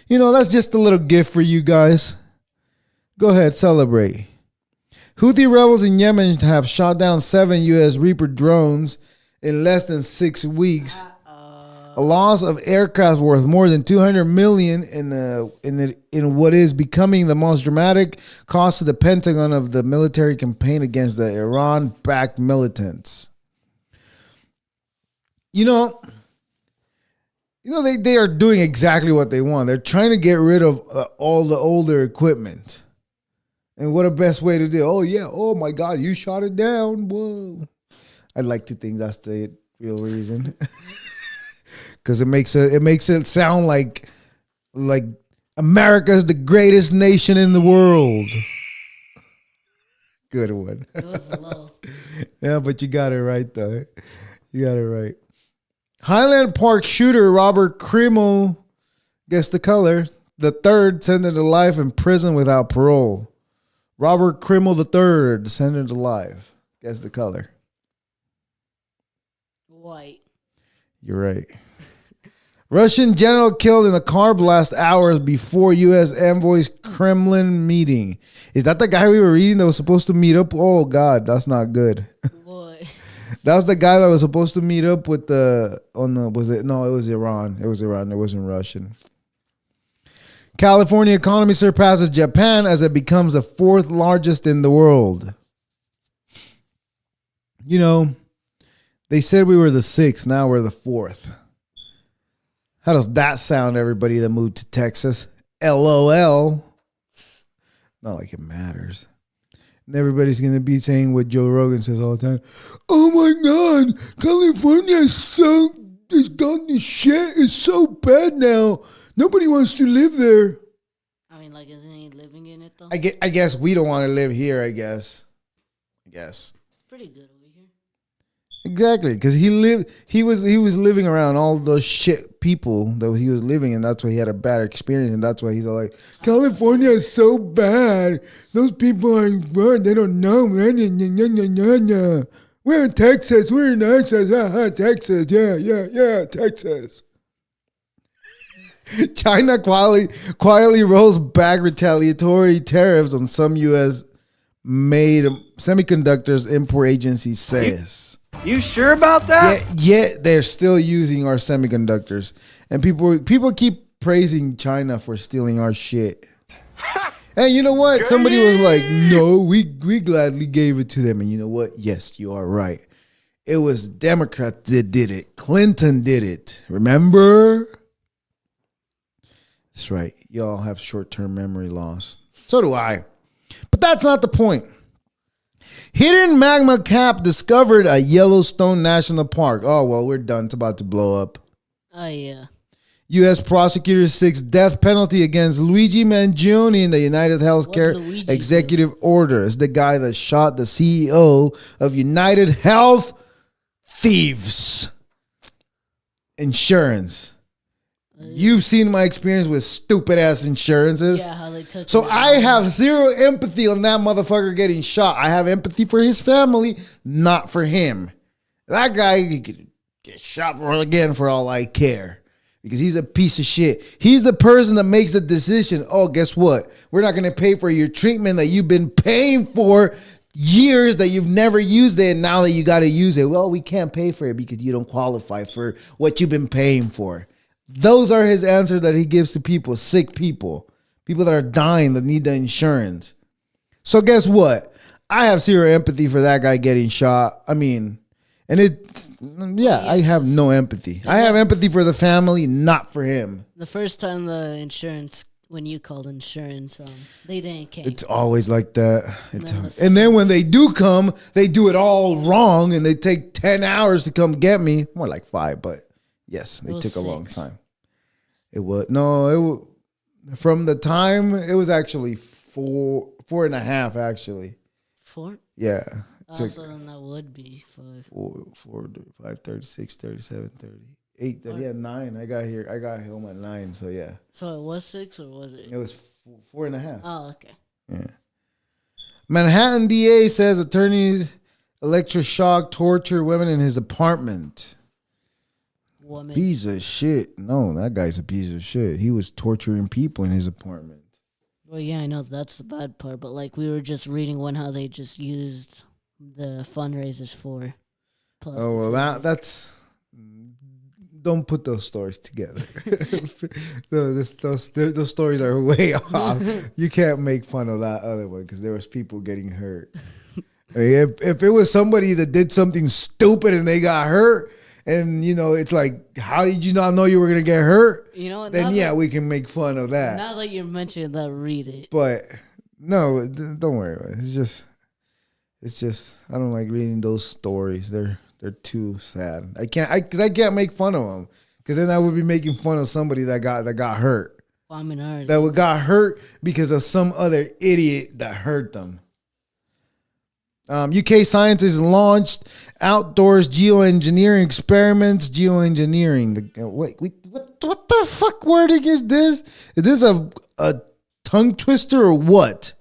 You know, that's just a little gift for you guys. Go ahead, celebrate. Houthi rebels in Yemen have shot down 7 U.S. Reaper drones in less than 6 weeks. A loss of aircraft worth more than $200 million in what is becoming the most dramatic cost to the Pentagon of the military campaign against the Iran-backed militants. You know, they are doing exactly what they want. They're trying to get rid of all the older equipment. And what a best way to do? Oh yeah, oh my God, you shot it down. Whoa! I'd like to think that's the real reason. Because it makes it sound like America's the greatest nation in the world. Good one. It was low. Yeah, but you got it right though. You got it right. Highland Park shooter Robert Crimo, guess the color, the third, sentenced to life in prison without parole. Robert Crimo the third, sentenced to life. Guess the color. White. You're right. Russian general killed in a car blast hours before U.S. envoy's Kremlin meeting. Is that the guy we were reading that was supposed to meet up? Oh, God, that's not good. Boy. That's the guy that was supposed to meet up with was it? No, it was Iran. It was Iran. It wasn't Russian. California economy surpasses Japan as it becomes the 4th largest in the world. You know, they said we were the 6th. Now we're the 4th. How does that sound, everybody that moved to Texas? LOL. Not like it matters. And everybody's going to be saying what Joe Rogan says all the time. Oh my God, California has gone to shit. It's so bad now. Nobody wants to live there. I mean, like, isn't he living in it, though? I guess we don't want to live here, I guess. It's pretty good over here. Exactly, because he was living around all those shit people that he was living, and that's why he had a bad experience, and that's why he's all like, California is so bad. Those people are good. They don't know. We're in Texas. We're in Texas. Texas. Yeah, Texas. China quietly rolls back retaliatory tariffs on some U.S. made semiconductors, import agency says. You sure about that? Yet they're still using our semiconductors. And people keep praising China for stealing our shit. And you know what? Somebody was like, no, we gladly gave it to them. And you know what? Yes, you are right. It was Democrats that did it. Clinton did it. Remember? That's right. Y'all have short-term memory loss. So do I. But that's not the point. Hidden magma cap discovered at Yellowstone National Park. Oh, well, we're done. It's about to blow up. Oh, yeah. U.S. prosecutor seeks death penalty against Luigi Mangione in the United Healthcare executive order. It's the guy that shot the CEO of United Health Thieves Insurance. You've seen my experience with stupid ass insurances. Yeah, how they took so I have zero empathy on that motherfucker getting shot. I have empathy for his family, not for him. That guy could get shot for again for all I care. because he's a piece of shit. He's the person that makes the decision. Oh, guess what? We're not going to pay for your treatment that you've been paying for years that you've never used it. And now that you got to use it, well, we can't pay for it because you don't qualify for what you've been paying for. Those are his answers that he gives to people, sick people that are dying that need the insurance. So guess what? I have zero empathy for that guy getting shot. I mean, and I have no empathy. I have empathy for the family, not for him. The first time when you called insurance, they didn't care. It's always like that. And then when they do come, they do it all wrong, and they take 10 hours to come get me. More like 5, but yes, they took 6. a long time. From the time, it was actually 4.5, actually. 4? Yeah. So then that would be 5. 4, 5, 36, 37, 38. Yeah, 9. I got home at 9, so yeah. So it was 6 or was it? It was 4.5. Oh, okay. Yeah. Manhattan DA says attorneys electroshock torture women in his apartment. Woman. Piece of shit. No, that guy's a piece of shit. He was torturing people in his apartment. Well, yeah, I know that's the bad part, but like we were just reading how they just used the fundraisers for. Oh well, that's. Don't put those stories together. Those stories are way off. You can't make fun of that other one because there was people getting hurt. If it was somebody that did something stupid and they got hurt, and it's like, how did you not know you were gonna get hurt? Then yeah, we can make fun of that. Now that you're mentioning that, read it. But no, don't worry about it. It's just I don't like reading those stories. They're too sad. I can't make fun of them because then I would be making fun of somebody that got hurt. Well, I mean, that got hurt because of some other idiot that hurt them. UK scientists launched outdoors geoengineering experiments. Geoengineering. Wait, what the fuck wording is this? Is this a tongue twister or what?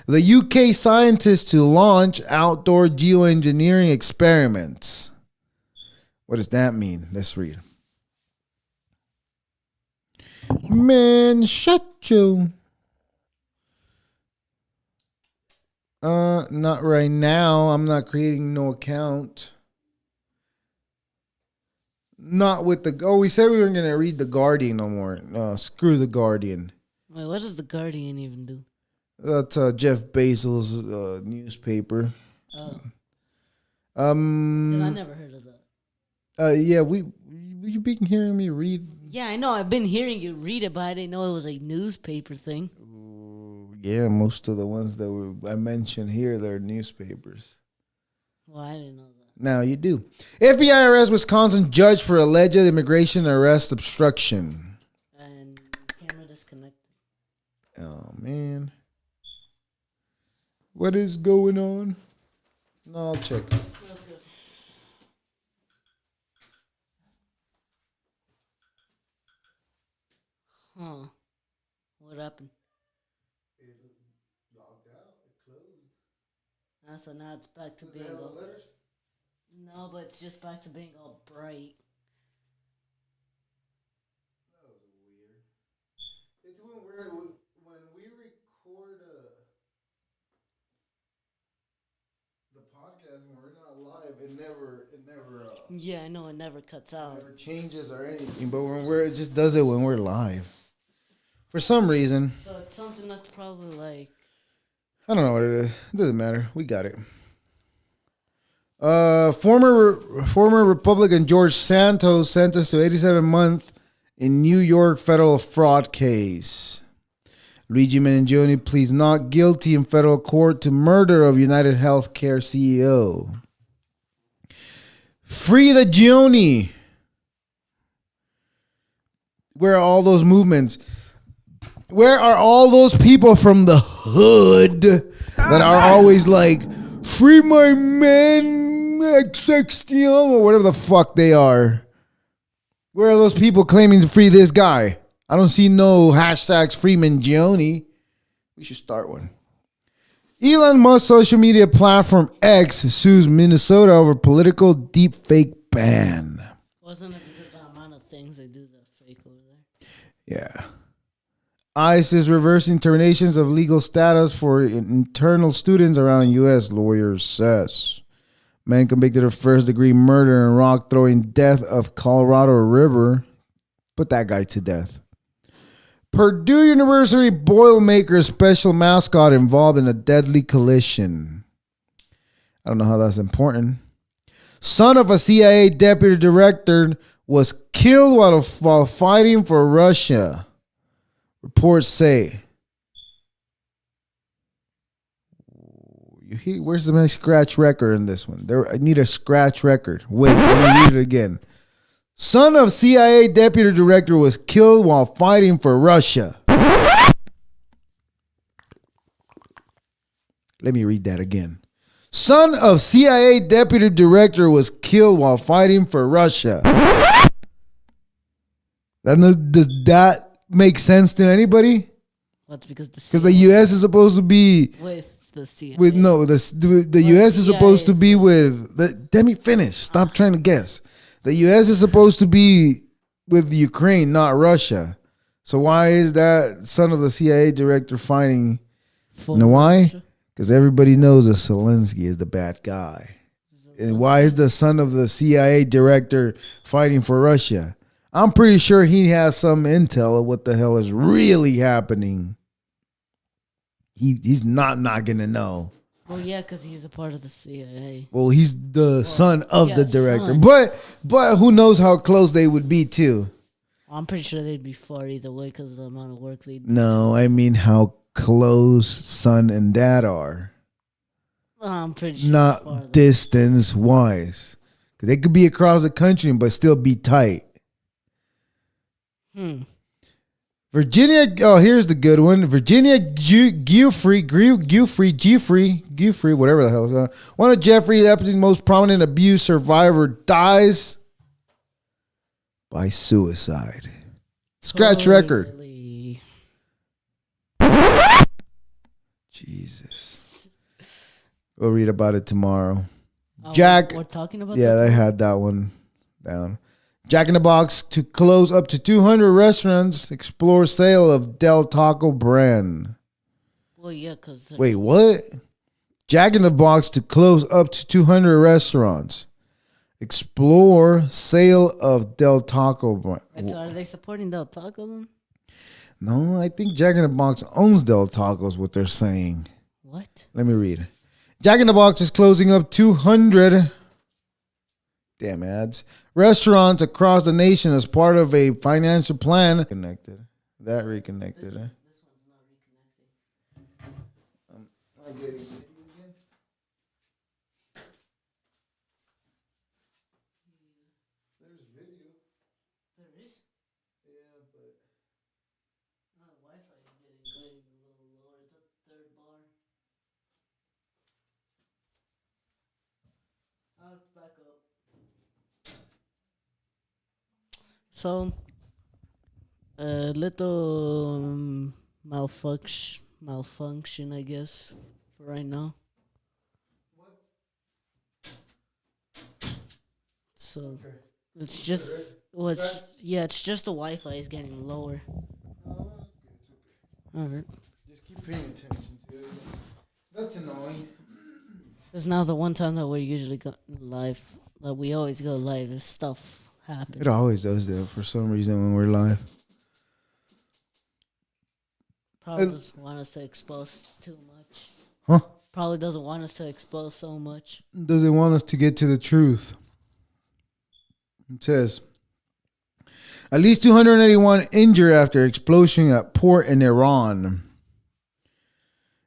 The UK scientists to launch outdoor geoengineering experiments. What does that mean? Let's read. Man, shut you. Not right now. I'm not creating no account. Not with we said we weren't going to read The Guardian no more. Screw The Guardian. Wait, what does The Guardian even do? That's Jeff Bezos' newspaper. Oh. 'Cause I never heard of that. Yeah, you've been hearing me read. Yeah, I know. I've been hearing you read it, but I didn't know it was a newspaper thing. Yeah, most of the ones that I mentioned here, they're newspapers. Well, I didn't know that. Now you do. FBI arrests Wisconsin judge for alleged immigration arrest obstruction. And camera disconnected. Oh, man. What is going on? No, I'll check. Okay. Huh. What happened? It logged out. It closed. So now it's back to being all... No, but it's just back to being all bright. That was weird. It's when we record the podcast when we're not live, it never Yeah, I know, it never cuts out. never changes or anything. But it just does it when we're live. For some reason. So it's something that's probably like... I don't know what it is. It doesn't matter. We got it. Former Republican George Santos sentenced to 87 months in New York federal fraud case. Luigi Mangione pleads not guilty in federal court to murder of United Healthcare CEO. Free the Gioni. Where are all those movements? Where are all those people from the hood that are always like, free my man, XXL, or whatever the fuck they are? Where are those people claiming to free this guy? I don't see no hashtags free Mangione. We should start one. Elon Musk's social media platform X sues Minnesota over political deepfake ban. Wasn't it because the amount of things they do that fake? Yeah. ICE is reversing terminations of legal status for internal students around U.S., lawyers says. Man convicted of first-degree murder and rock-throwing death of Colorado River. Put that guy to death. Purdue University Boilermaker special mascot involved in a deadly collision. I don't know how that's important. Son of a CIA deputy director was killed while fighting for Russia. Reports say. Where's the scratch record in this one? I need a scratch record. Wait, let me read it again. Son of CIA deputy director was killed while fighting for Russia. Let me read that again. Son of CIA deputy director was killed while fighting for Russia. Does that make sense to anybody? What's because the U.S. is supposed to be with the CIA. The U.S. is supposed to be with. Let me finish. Stop trying to guess. The U.S. is supposed to be with Ukraine, not Russia. So why is that son of the CIA director fighting? You know why? Because everybody knows that Zelensky is the bad guy. And why is the son of the CIA director fighting for Russia? I'm pretty sure he has some intel of what the hell is really happening. He's not going to know. Well, yeah, because he's a part of the CIA. Well, he's the son of the director. Son. But who knows how close they would be, too. I'm pretty sure they'd be far either way because of the amount of work they'd do. No, I mean how close son and dad are. I'm pretty sure. Not distance-wise. Because they could be across the country but still be tight. Virginia, here's the good one. Virginia Giuffre, whatever the hell is going on. One of Jeffrey Epstein's most prominent abuse survivor dies by suicide. Scratch record. Jesus. We'll read about it tomorrow. Jack. We're talking about that? They had that one down. Jack in the Box to close up to 200 restaurants. Explore sale of Del Taco brand. Well, yeah, because... Wait, what? Jack in the Box to close up to 200 restaurants. Explore sale of Del Taco brand. So are they supporting Del Taco then? No, I think Jack in the Box owns Del Taco is what they're saying. What? Let me read. Jack in the Box is closing up 200... Damn ads. Restaurants across the nation as part of a financial plan. Reconnected. That reconnected. This one's not reconnected. I'm getting video again. There's video. There is? Yeah, but... No, the Wi-Fi is getting a little lower. It's a third bar. Oh, it's back up. So, a little malfunction, I guess, for right now. What? So, okay. It's just, it's just the Wi-Fi is getting lower. Oh, it's okay. All right. Just keep paying attention to it. That's annoying. It's now the one time that we're usually go live, that we always go live if stuff happens. It always does that for some reason when we're live. Probably doesn't want us to expose too much. Huh? Probably doesn't want us to expose so much. Doesn't want us to get to the truth. It says, at least 281 injured after explosion at port in Iran.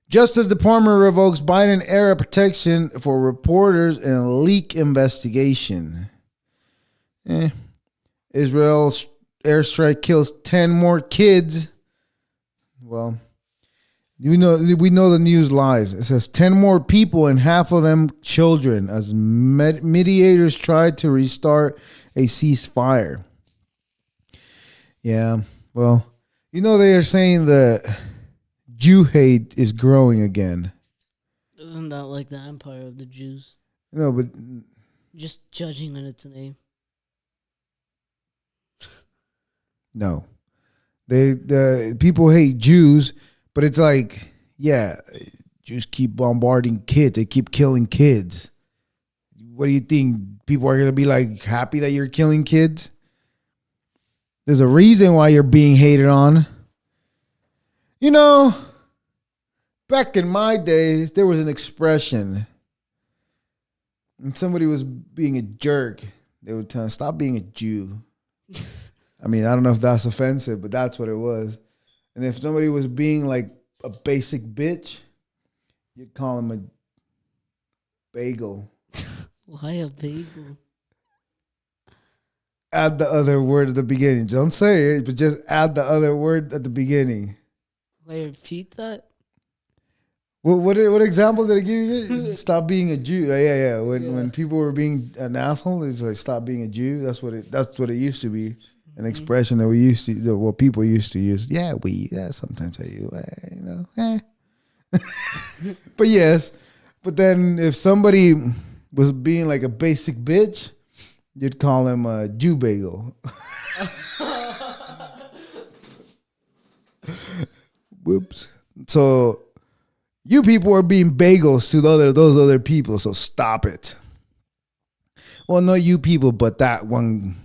Justice Department revokes Biden-era protection for reporters in a leak investigation. Israel's airstrike kills 10 more kids. Well, we know the news lies. It says 10 more people and half of them children as mediators tried to restart a ceasefire. Yeah, well, they are saying that Jew hate is growing again. Isn't that like the empire of the Jews? No, but... Just judging on its name. No. The people hate Jews, but it's like, yeah, Jews keep bombarding kids. They keep killing kids. What do you think? People are gonna be like happy that you're killing kids? There's a reason why you're being hated on. You know, back in my days, there was an expression. When somebody was being a jerk, they would tell them, stop being a Jew. I mean, I don't know if that's offensive, but that's what it was. And if somebody was being like a basic bitch, you'd call him a bagel. Why a bagel? Add the other word at the beginning. Don't say it, but just add the other word at the beginning. Wait, repeat that? What example did I give you? Stop being a Jew. Yeah. When people were being an asshole, it's like stop being a Jew. That's what it used to be. An expression that we used to, what people used to use. Yeah, sometimes I use, But yes, but then if somebody was being like a basic bitch, you'd call him a Jew bagel. Whoops. So you people are being bagels to those other people, so stop it. Well, not you people, but that one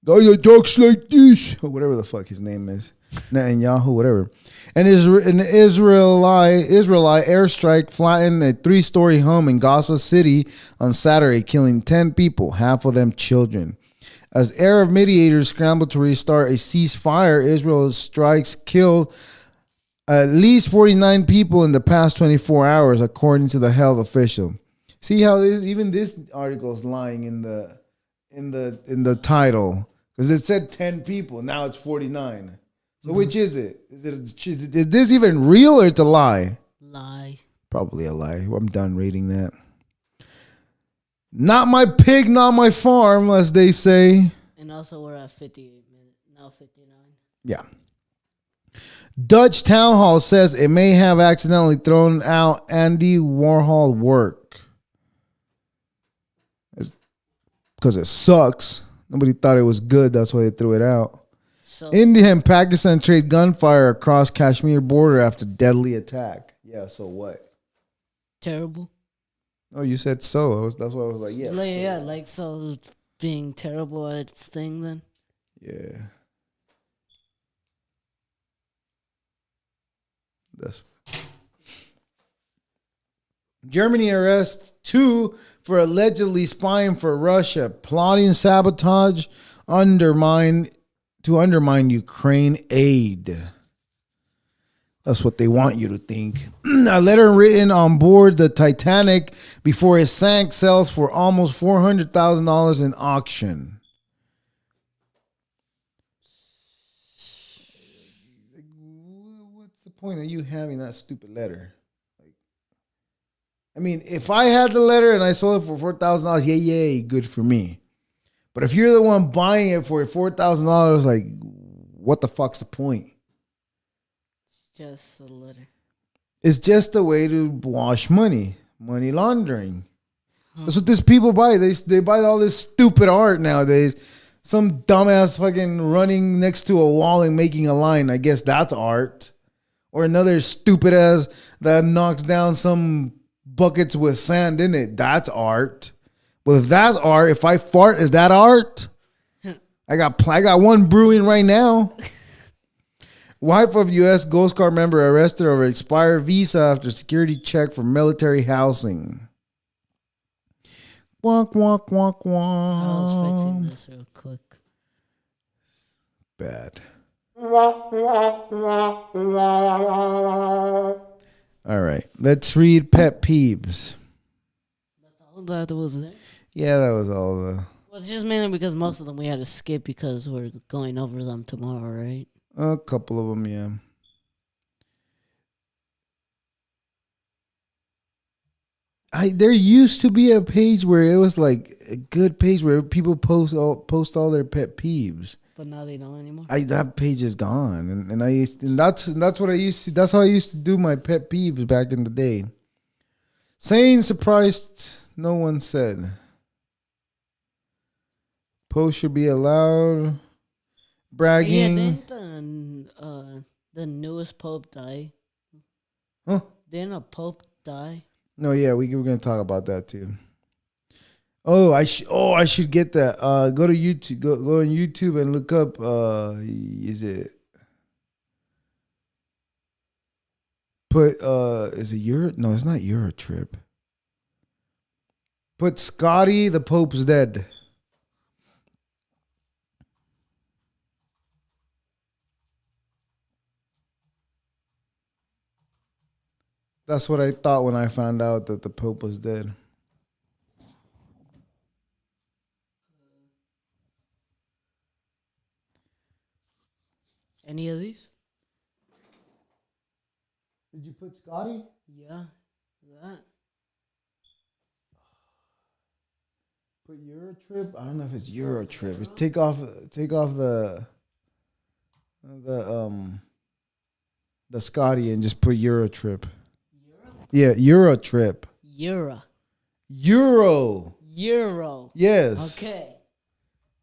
guy that talks like this, or whatever the fuck his name is, Netanyahu, whatever. An Israelite airstrike flattened a 3-story home in Gaza City on Saturday, killing 10 people, half of them children. As Arab mediators scrambled to restart a ceasefire, Israel's strikes killed at least 49 people in the past 24 hours, according to the health official. See how even this article is lying in the title, because it said 10 people, now it's 49. So which is it? Is this even real or it's a lie? Lie. Probably a lie. I'm done reading that. Not my pig, not my farm, as they say. And also we're at 58 minutes, now 59. Yeah. Dutch Town Hall says it may have accidentally thrown out Andy Warhol work. Because it sucks. Nobody thought it was good. That's why they threw it out. So, India and Pakistan trade gunfire across Kashmir border after deadly attack. Yeah, so what? Terrible. Oh, you said so. That's why I was like, yeah. So being terrible at its thing then? Yeah. Germany arrests 2 for allegedly spying for Russia, plotting sabotage, undermine Ukraine aid. That's what they want you to think. A letter written on board the Titanic before it sank sells for almost $400,000 in auction. What's the point of you having that stupid letter? I mean, if I had the letter and I sold it for $4,000, yay, good for me. But if you're the one buying it for $4,000, like, what the fuck's the point? It's just a letter. It's just a way to wash money laundering. That's what these people buy. They buy all this stupid art nowadays. Some dumbass fucking running next to a wall and making a line. I guess that's art. Or another stupid ass that knocks down some buckets with sand in it. That's art. Well, if that's art, if I fart, is that art? I got one brewing right now. Wife of U.S. Coast Guard member arrested over expired visa after security check for military housing. Walk. I was fixing this real quick. Bad. All right, let's read pet peeves. That's all that was there? Yeah, that was all the... Well, it's just mainly because most of them we had to skip because we're going over them tomorrow, right? A couple of them, yeah. There used to be a page where it was like a good page where people post all their pet peeves. But now they don't anymore. That page is gone, and that's what I used to. That's how I used to do my pet peeves back in the day. Saying surprised, no one said. Post should be allowed. bragging. Didn't the newest pope die? Huh? Didn't a pope die? No, yeah, we're gonna talk about that too. Oh, I should get that. Go to YouTube. Go on YouTube and look up. Is it is it Euro? No, it's not Euro Trip. Put Scotty, the Pope's dead. That's what I thought when I found out that the Pope was dead. Any of these? Did you put Scotty? Yeah, that. Put Euro Trip? I don't know if it's Euro Trip. It's take off the Scotty and just put Euro Trip. Yeah, Euro Trip. Euro. Yes. Okay.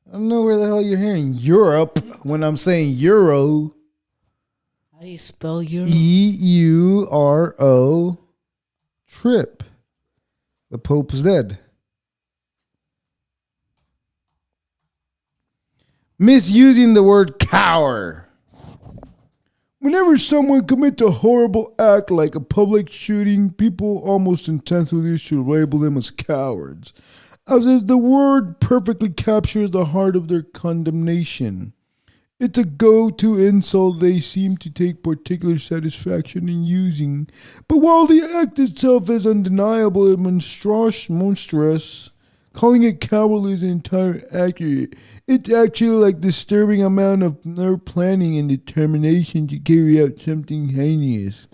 I don't know where the hell you're hearing Europe when I'm saying Euro. How do you spell Euro? EURO Trip. The Pope's dead. Misusing the word cower. Whenever someone commits a horrible act like a public shooting, people almost intentionally should label them as cowards, as if the word perfectly captures the heart of their condemnation. It's a go-to insult they seem to take particular satisfaction in using, but while the act itself is undeniable and monstrous, calling it cowardly is entirely accurate. It's actually like disturbing amount of nerve planning and determination to carry out something heinous.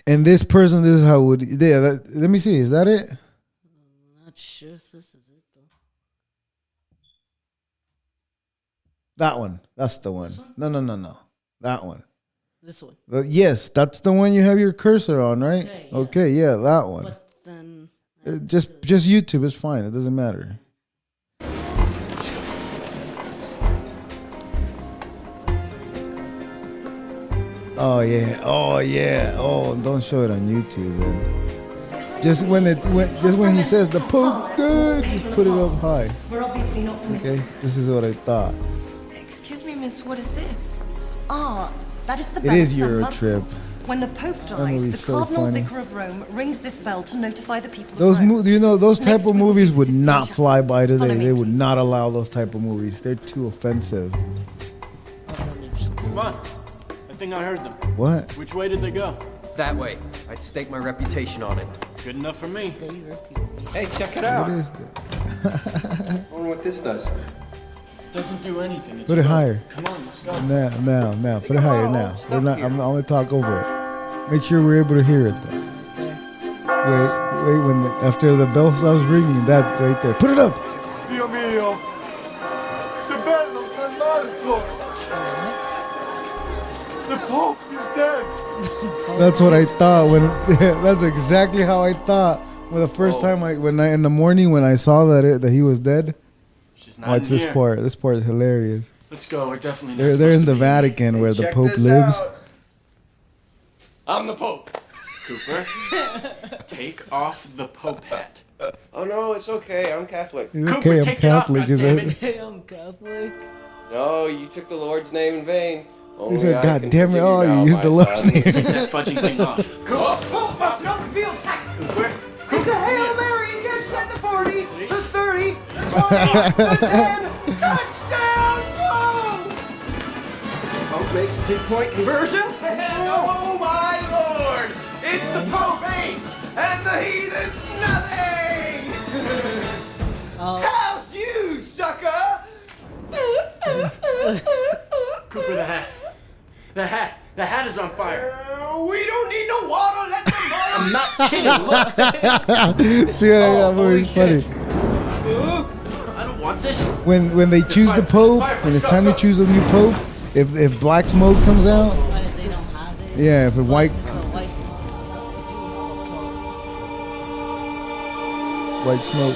And this person, this is how it would. Yeah, let me see. Is that it? I'm not sure if this is it though. That one. That's the one. No. That one. This one. Yes, that's the one you have your cursor on, right? Okay, yeah. That one. But then Just YouTube. It's fine. It doesn't matter. Oh yeah. Oh, don't show it on YouTube, man. Just when he says the Pope good, just put it up high. We're obviously not permitted. Okay, this is what I thought. Excuse me, miss, what is this? Ah, that is the It bell is of Euro San Trip. Marco. When the Pope dies, movie's the so Cardinal funny. Vicar of Rome rings this bell to notify the people Those of Rome. those type Next of we will movies do would Sistine not Chapel. fly by today. Follow me, They would please. not allow those type of movies. They're too offensive. Come on. I think I heard them. What? Which way did they go? That way. I'd stake my reputation on it. Good enough for me. Hey, check it out. What is that? I wonder what this does. Doesn't do anything. It's Put it a boat. higher. Come on, let's go. Now. Put it higher now. We're not. I'm only talk over it. Make sure we're able to hear it though. Wait. When after the bell stops ringing, that right there. Put it up. Dio mio! The bell of San Marco! The Pope is dead! That's what I thought when. That's exactly how I thought when the first time in the morning when I saw that he was dead. She's not Watch in this here. part. This part is hilarious. Let's go. We're definitely not They're in supposed the to be Vatican where the Check Pope this lives. out. I'm the Pope. Cooper, take off the Pope hat. Oh no, it's okay. I'm Catholic. He's Cooper, okay, I'm take it off, Catholic. Is goddammit. it? Hey, I'm Catholic. No, you took the Lord's name in vain. He said, "God damn it! Oh, you used the Lord's name." Take that fudging thing off. Pope must not be attacked! Cooper. It's a Hail Mary against the 40, the 30, the 20, the 10! Touchdown, Pope! Pope makes a 2-point conversion. Oh my Lord! It's the Pope, eh? And the heathen's nothing! How's you, sucker? Cooper, the hat. The hat. The hat is on fire. We don't need no water, let them run! I'm not kidding. Look. See what that movie's funny. I don't want this. When they choose the Pope, when it's time to choose a new Pope, if black smoke comes out, Why they don't have it? yeah, if white White smoke.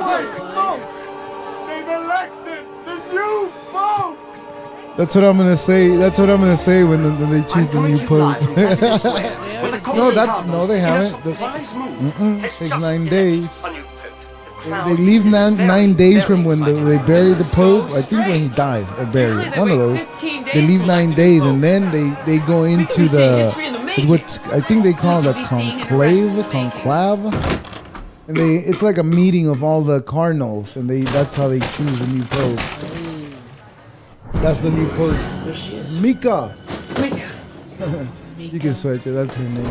White smoke! They've elected the That's what I'm gonna say. That's what I'm gonna say when they choose the new pope. No, they haven't. Takes 9 days. They leave 9 days from when they bury the pope. I think when he dies or bury one of those. They leave 9 days and then they go into what I think they call it a conclave, and it's like a meeting of all the cardinals, and that's how they choose the new pope. That's the new pope. Mika. You can switch it. That's her name.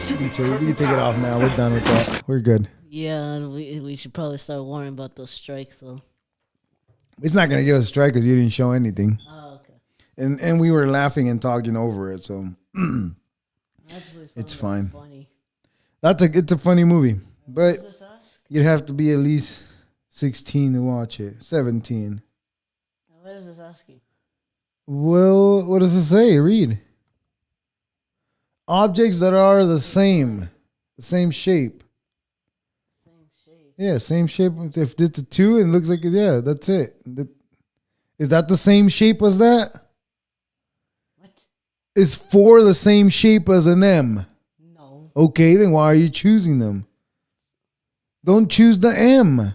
You can take it off now. We're done with that. We're good. Yeah, we should probably start worrying about those strikes though. It's not gonna give us a strike because you didn't show anything. Oh, okay. And we were laughing and talking over it, so it's fine. Funny. It's a funny movie, but you'd have to be at least 16 to watch it. 17. What is this asking? Well, what does it say? Read. Objects that are the same shape. Same shape. Yeah, same shape. If it's a 2 and it looks like yeah, that's it. Is that the same shape as that? What? Is 4 the same shape as an M? No. Okay, then why are you choosing them? Don't choose the M. Okay,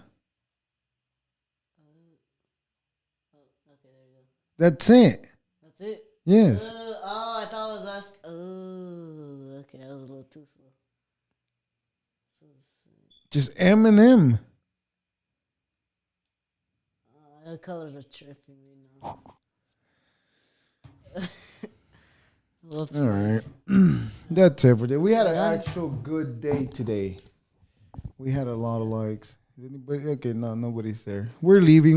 there you go. That's it. That's it. Yes. I thought I was asking. Oh, okay, that was a little too slow. Just M and M. The colors are tripping me now. Whoops. All right. That's it for today. We had an actual good day today. We had a lot of likes. Is anybody? Okay, no, nobody's there. We're leaving.